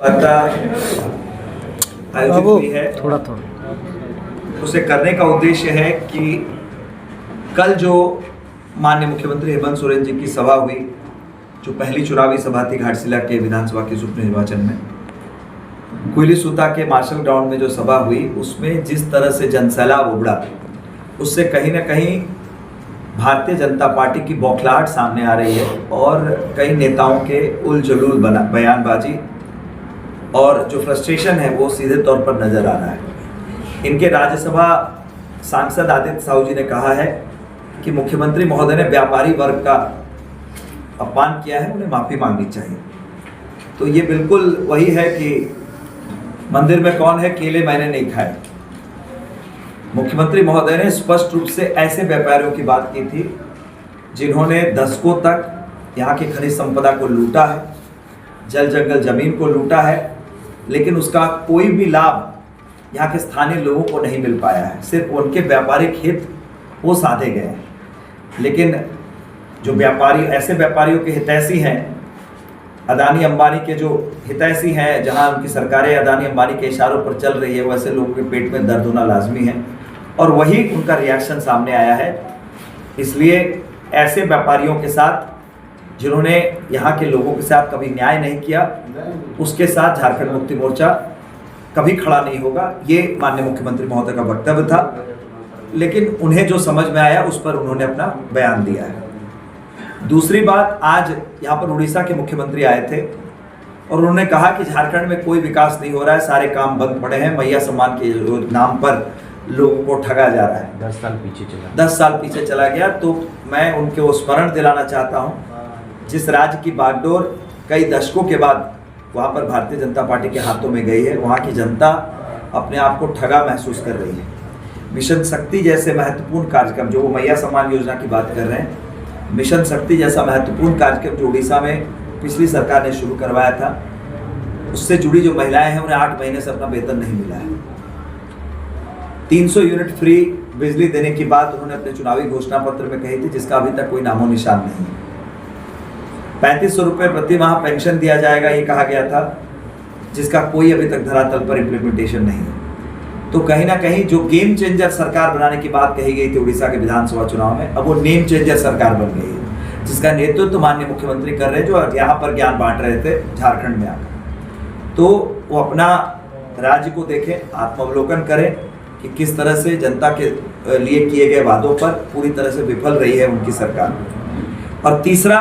वार्ता आयोजित हुई है। थोड़ा उसे करने का उद्देश्य है कि कल जो माननीय मुख्यमंत्री हेमंत सोरेन जी की सभा हुई, जो पहली चुनावी सभा थी घाटशिला के विधानसभा के उप निर्वाचन में, कोयली सूता के मार्शल ग्राउंड में जो सभा हुई, उसमें जिस तरह से जनसैलाब उमड़ा, उससे कहीं ना कहीं भारतीय जनता पार्टी की बौखलाहट सामने आ रही है और कई नेताओं के उलझुल बयानबाजी और जो फ्रस्ट्रेशन है वो सीधे तौर पर नजर आ रहा है। इनके राज्यसभा सांसद आदित्य साहू जी ने कहा है कि मुख्यमंत्री महोदय ने व्यापारी वर्ग का अपमान किया है, उन्हें माफी मांगनी चाहिए। तो ये बिल्कुल वही है कि मंदिर में कौन है, केले मैंने नहीं खाए। मुख्यमंत्री महोदय ने स्पष्ट रूप से ऐसे व्यापारियों की बात की थी जिन्होंने दशकों तक यहाँ की खनिज संपदा को लूटा है, जल जंगल जमीन को लूटा है, लेकिन उसका कोई भी लाभ यहाँ के स्थानीय लोगों को नहीं मिल पाया है। सिर्फ उनके व्यापारिक हित वो साधे गए हैं। लेकिन जो व्यापारी, ऐसे व्यापारियों के हितैषी हैं, अदानी अंबानी के जो हितैषी हैं, जहाँ उनकी सरकारें अदानी अंबानी के इशारों पर चल रही है, वैसे लोगों के पेट में दर्द होना लाजमी है और वही उनका रिएक्शन सामने आया है। इसलिए ऐसे व्यापारियों के साथ जिन्होंने यहाँ के लोगों के साथ कभी न्याय नहीं किया, उसके साथ झारखंड मुक्ति मोर्चा कभी खड़ा नहीं होगा। ये माननीय मुख्यमंत्री महोदय का वक्तव्य था, लेकिन उन्हें जो समझ में आया उस पर उन्होंने अपना बयान दिया है। दूसरी बात, आज यहाँ पर उड़ीसा के मुख्यमंत्री आए थे और उन्होंने कहा कि झारखंड में कोई विकास नहीं हो रहा है, सारे काम बंद पड़े हैं, मैया सम्मान के नाम पर लोगों को ठगा जा रहा है। 10 साल पीछे चला गया। तो मैं उनके वो स्मरण दिलाना चाहता हूँ जिस राज्य की बागडोर कई दशकों के बाद वहाँ पर भारतीय जनता पार्टी के हाथों में गई है, वहाँ की जनता अपने आप को ठगा महसूस कर रही है। मिशन शक्ति जैसे महत्वपूर्ण कार्यक्रम, जो वो मैया सम्मान योजना की बात कर रहे हैं, मिशन शक्ति जैसा महत्वपूर्ण कार्यक्रम जो उड़ीसा में पिछली सरकार ने शुरू करवाया था, उससे जुड़ी जो महिलाएं हैं उन्हें 8 महीने से अपना वेतन नहीं मिला है। 300 यूनिट फ्री बिजली देने की बात उन्होंने अपने चुनावी घोषणा पत्र में कही थी, जिसका अभी तक कोई नामो निशान नहीं है। 3500 रुपये प्रति माह पेंशन दिया जाएगा, ये कहा गया था, जिसका कोई अभी तक धरातल पर इम्प्लीमेंटेशन नहीं है। तो कहीं ना कहीं जो गेम चेंजर सरकार बनाने की बात कही गई थी उड़ीसा के विधानसभा चुनाव में, अब वो नेम चेंजर सरकार बन गई है, जिसका नेतृत्व माननीय मुख्यमंत्री कर रहे हैं, जो यहाँ पर ज्ञान बांट रहे थे झारखंड में आकर। तो वो अपना राज्य को देखें, आत्मावलोकन करें कि किस तरह से जनता के लिए किए गए वादों पर पूरी तरह से विफल रही है उनकी सरकार। और तीसरा,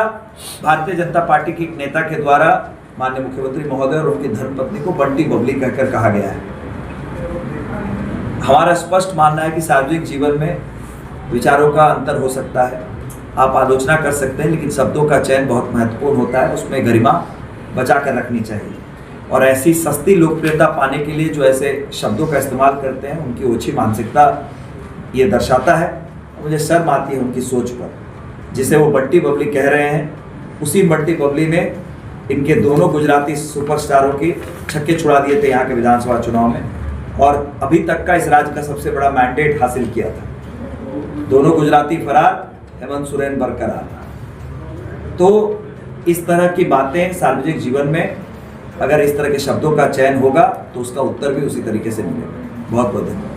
भारतीय जनता पार्टी के एक नेता के द्वारा माननीय मुख्यमंत्री महोदय और उनकी धर्मपत्नी को बंटी बबली कहकर कहा गया है। हमारा स्पष्ट मानना है कि सार्वजनिक जीवन में विचारों का अंतर हो सकता है, आप आलोचना कर सकते हैं, लेकिन शब्दों का चयन बहुत महत्वपूर्ण होता है, उसमें गरिमा बचा कर रखनी चाहिए। और ऐसी सस्ती लोकप्रियता पाने के लिए जो ऐसे शब्दों का इस्तेमाल करते हैं, उनकी ओछी मानसिकता ये दर्शाता है। मुझे शर्म आती है उनकी सोच पर। जिसे वो बंटी बबली कह रहे हैं, उसी बंटी बबली ने इनके दोनों गुजराती सुपरस्टारों की छक्के छुड़ा दिए थे यहाँ के विधानसभा चुनाव में, और अभी तक का इस राज्य का सबसे बड़ा मैंडेट हासिल किया था। दोनों गुजराती फरार, हेमंत सोरेन बरकरार। तो इस तरह की बातें सार्वजनिक जीवन में अगर इस तरह के शब्दों का चयन होगा तो उसका उत्तर भी उसी तरीके से मिलेगा। बहुत बहुत धन्यवाद।